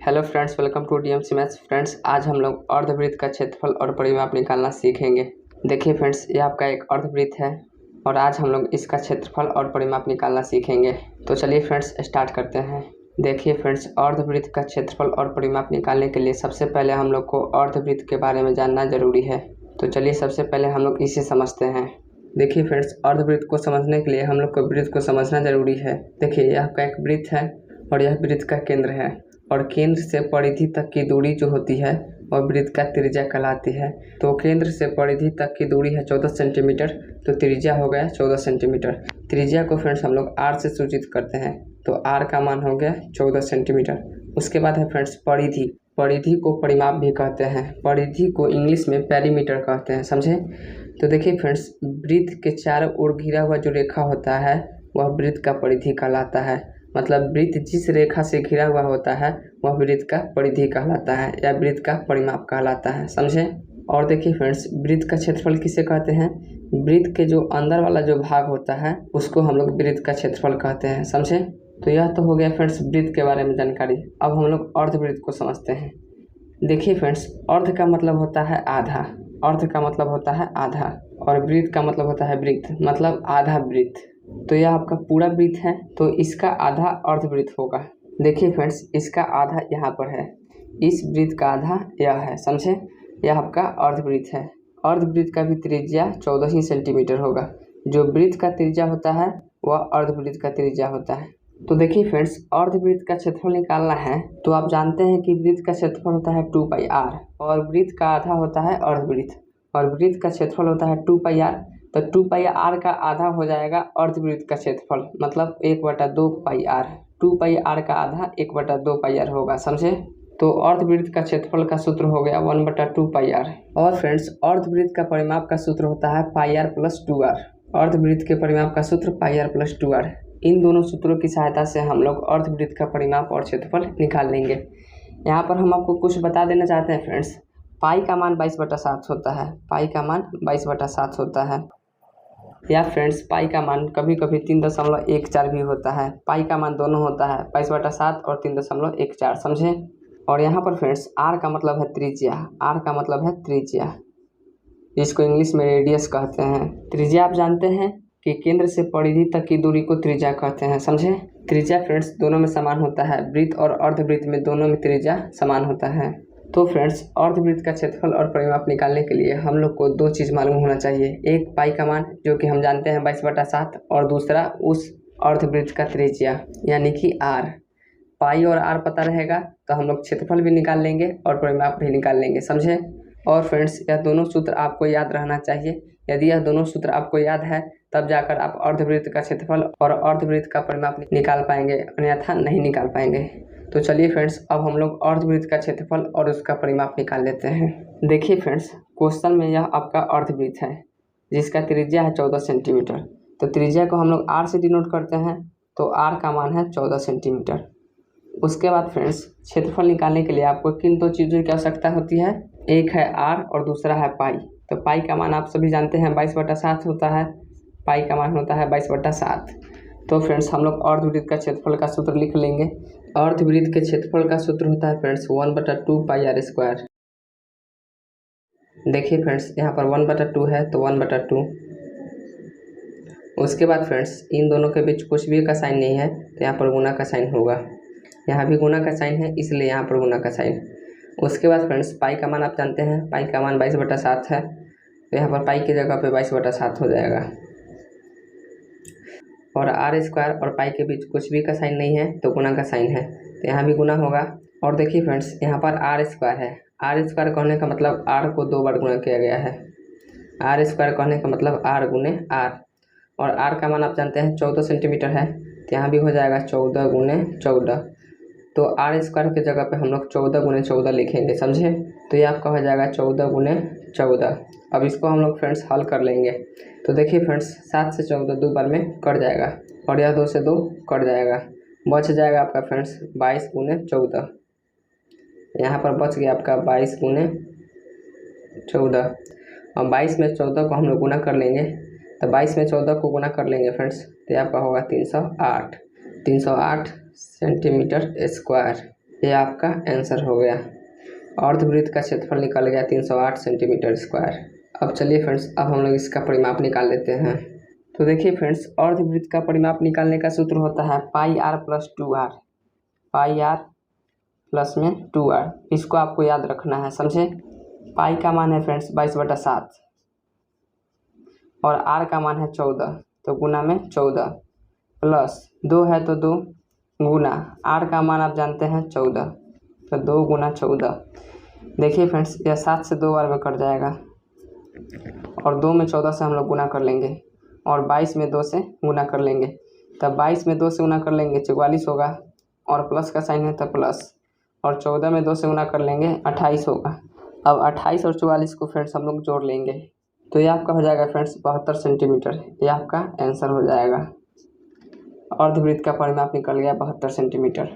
Hello friends, welcome to DMC maths. Friends, आज हम लोग अर्धवृत्त का क्षेत्रफल और परिमाप निकालना सीखेंगे। देखिए फ्रेंड्स, ये आपका एक अर्धवृत्त है और आज हम लोग इसका क्षेत्रफल और परिमाप निकालना सीखेंगे। तो चलिए फ्रेंड्स स्टार्ट करते हैं। देखिए फ्रेंड्स, अर्धवृत्त का क्षेत्रफल और परिमाप निकालने के लिए सबसे पहले हम लोग को अर्धवृत्त के बारे में जानना जरूरी है। तो चलिए सबसे पहले हम लोग इसे समझते हैं। देखिए फ्रेंड्स, अर्धवृत्त को समझने के लिए हम लोग को वृत्त को समझना जरूरी है। देखिए, यह आपका एक वृत्त है और यह वृत्त का केंद्र है और केंद्र से परिधि तक की दूरी जो होती है वह वृत्त का त्रिज्या कहलाती है। तो केंद्र से परिधि तक की दूरी है 14 सेंटीमीटर, तो त्रिज्या हो गया 14 सेंटीमीटर। त्रिज्या को फ्रेंड्स हम लोग आर से सूचित करते हैं, तो आर का मान हो गया 14 सेंटीमीटर। उसके बाद है फ्रेंड्स परिधि। परिधि को परिमाप भी कहते हैं। परिधि को इंग्लिश में पेरीमीटर कहते हैं, समझे। तो देखिए फ्रेंड्स, वृत्त के चारों ओर घिरा हुआ जो रेखा होता है वह वृत्त का परिधि कहलाता है। मतलब वृत्त जिस रेखा से घिरा हुआ होता है वह वृत्त का परिधि कहलाता है या वृत्त का परिमाप कहलाता है, समझे। और देखिए फ्रेंड्स, वृत्त का क्षेत्रफल किसे कहते हैं? वृत्त के जो अंदर वाला जो भाग होता है उसको हम लोग वृत्त का क्षेत्रफल कहते हैं, समझे। तो यह तो हो गया फ्रेंड्स वृत्त के बारे में जानकारी। अब हम लोग अर्धवृत्त को समझते हैं। देखिए फ्रेंड्स, अर्ध का मतलब होता है आधा। अर्ध का मतलब होता है आधा और वृत्त का मतलब होता है वृत्त, मतलब आधा वृत्त। तो यह आपका पूरा वृत्त है, तो इसका आधा अर्धवृत्त होगा। देखिए फ्रेंड्स, इसका आधा यहाँ पर है, इस वृत्त का आधा यह है, समझे। यह आपका अर्धवृत्त है। अर्धवृत्त का भी त्रिज्या 14 ही सेंटीमीटर होगा। जो वृत्त का त्रिज्या होता है वह अर्धवृत्त का त्रिज्या होता है। तो देखिए फ्रेंड्स, अर्धवृत्त का क्षेत्रफल निकालना है तो आप जानते हैं कि वृत्त का क्षेत्रफल होता है 2πr और वृत्त का आधा होता है अर्धवृत्त और वृत्त का क्षेत्रफल होता है 2πr। तो 2πr का आधा हो जाएगा अर्धवृत्त का क्षेत्रफल, मतलब 1/2πr। 2πr का आधा 1/2πr होगा, समझे। तो अर्धवृत्त का क्षेत्रफल का सूत्र हो गया 1/2πr। और फ्रेंड्स, अर्धवृत्त का परिमाप का सूत्र होता है πr + 2r। अर्धवृत्त के परिमाप का सूत्र πr + 2r। इन दोनों सूत्रों की सहायता से हम लोग अर्धवृत्त का परिमाप और क्षेत्रफल निकाल लेंगे। यहाँ पर हम आपको कुछ बता देना चाहते हैं फ्रेंड्स। पाई का मान 22/7 होता है। पाई का मान 22/7 होता है। या फ्रेंड्स, पाई का मान कभी कभी 3.14 भी होता है। पाई का मान दोनों होता है, 22/7 और 3.14, समझे। और यहाँ पर फ्रेंड्स, आर का मतलब है त्रिज्या। आर का मतलब है त्रिज्या, इसको इंग्लिश में रेडियस कहते हैं। त्रिज्या आप जानते हैं कि केंद्र से परिधि तक की दूरी को त्रिज्या कहते हैं, समझे। त्रिज्या फ्रेंड्स दोनों में समान होता है। वृत्त और अर्धवृत्त में दोनों में त्रिज्या समान होता है। तो फ्रेंड्स, अर्धवृत्त का क्षेत्रफल और परिमाप निकालने के लिए हम लोग को दो चीज़ मालूम होना चाहिए। एक पाई का मान जो कि हम जानते हैं 22/7 और दूसरा उस अर्धवृत्त का त्रिज्या यानी कि आर। पाई और आर पता रहेगा तो हम लोग क्षेत्रफल भी निकाल लेंगे और परिमाप भी निकाल लेंगे, समझे। और फ्रेंड्स, यह दोनों सूत्र आपको याद रहना चाहिए। यदि यह दोनों सूत्र आपको याद है तब जाकर आप अर्धवृत्त का क्षेत्रफल और अर्धवृत्त का परिमाप निकाल पाएंगे, अन्यथा नहीं निकाल पाएंगे। तो चलिए फ्रेंड्स, अब हम लोग अर्धवृत्त का क्षेत्रफल और उसका परिमाप निकाल लेते हैं। देखिए फ्रेंड्स, क्वेश्चन में यह आपका अर्धवृत्त है जिसका त्रिज्या है 14 सेंटीमीटर। तो त्रिज्या को हम लोग आर से डिनोट करते हैं, तो आर का मान है 14 सेंटीमीटर। उसके बाद फ्रेंड्स, क्षेत्रफल निकालने के लिए आपको किन दो चीज़ों की आवश्यकता होती है? एक है आर और दूसरा है पाई। तो पाई का मान आप सभी जानते हैं 22/7 होता है। पाई का मान होता है 22/7। तो फ्रेंड्स, हम लोग अर्धवृत्त का क्षेत्रफल का सूत्र लिख लेंगे। अर्धवृत्त के क्षेत्रफल का सूत्र होता है फ्रेंड्स 1/2πr²। देखिए फ्रेंड्स, यहाँ पर 1/2 है तो 1/2। उसके बाद फ्रेंड्स, इन दोनों के बीच कुछ भी का साइन नहीं है तो यहाँ पर गुना का साइन होगा। यहाँ भी गुना का साइन है इसलिए यहाँ पर गुना का साइन। उसके बाद फ्रेंड्स, पाई का मान आप जानते हैं, पाई का मान 22/7 है तो यहाँ पर पाई की जगह पे 22/7 हो जाएगा। और r² और पाई के बीच कुछ भी का साइन नहीं है तो गुना का साइन है तो यहाँ भी गुना होगा। और देखिए फ्रेंड्स, यहाँ पर r² है। r² कहने का मतलब r को 2 बार गुना किया गया है। r² कहने का मतलब r गुने r। और r का मान आप जानते हैं 14 सेंटीमीटर है तो यहाँ भी हो जाएगा 14 गुने 14। तो r² की जगह पे हम लोग 14 गुने 14 लिखेंगे, समझे। तो ये आपका हो जाएगा 14 गुने 14। अब इसको हम लोग फ्रेंड्स हल कर लेंगे। तो देखिए फ्रेंड्स, 7 से 14 दो बार में कट जाएगा और यह 2 से 2 कट जाएगा। बच जाएगा आपका फ्रेंड्स 22 गुने 14। यहाँ पर बच गया आपका 22 गुने 14। और 22 में 14 को हम लोग गुना कर लेंगे, तो 22 में 14 को गुना कर लेंगे फ्रेंड्स, तो आपका होगा 308 सेंटीमीटर स्क्वायर। ये आपका आंसर हो गया। अर्धवृत्त का क्षेत्रफल निकल गया 308 सेंटीमीटर स्क्वायर। अब चलिए फ्रेंड्स, अब हम लोग इसका परिमाप निकाल लेते हैं। तो देखिए फ्रेंड्स, अर्धवृत्त का परिमाप निकालने का सूत्र होता है pi r plus 2r, pi r plus में 2r। इसको आपको याद रखना है, समझे। पाई का मान है फ्रेंड्स 22/7 और आर का मान है 14, तो गुना में 14 प्लस 2 है तो 2 गुना आर का मान आप जानते हैं 14, तो 2 गुना 14। देखिए फ्रेंड्स, यह 7 से 2 बार में कट जाएगा और 2 में 14 से हम लोग गुना कर लेंगे और 22 में 2 से गुना कर लेंगे। तब 22 में 2 से गुना कर लेंगे 44 होगा और प्लस का साइन है तो प्लस, और 14 में 2 से गुना कर लेंगे 28 होगा। अब 28 और 44 को फ्रेंड्स हम लोग जोड़ लेंगे, तो ये आपका हो जाएगा फ्रेंड्स 72 सेंटीमीटर। ये आपका आंसर हो जाएगा। अर्धवृत्त का परिमाप निकल गया 72 सेंटीमीटर।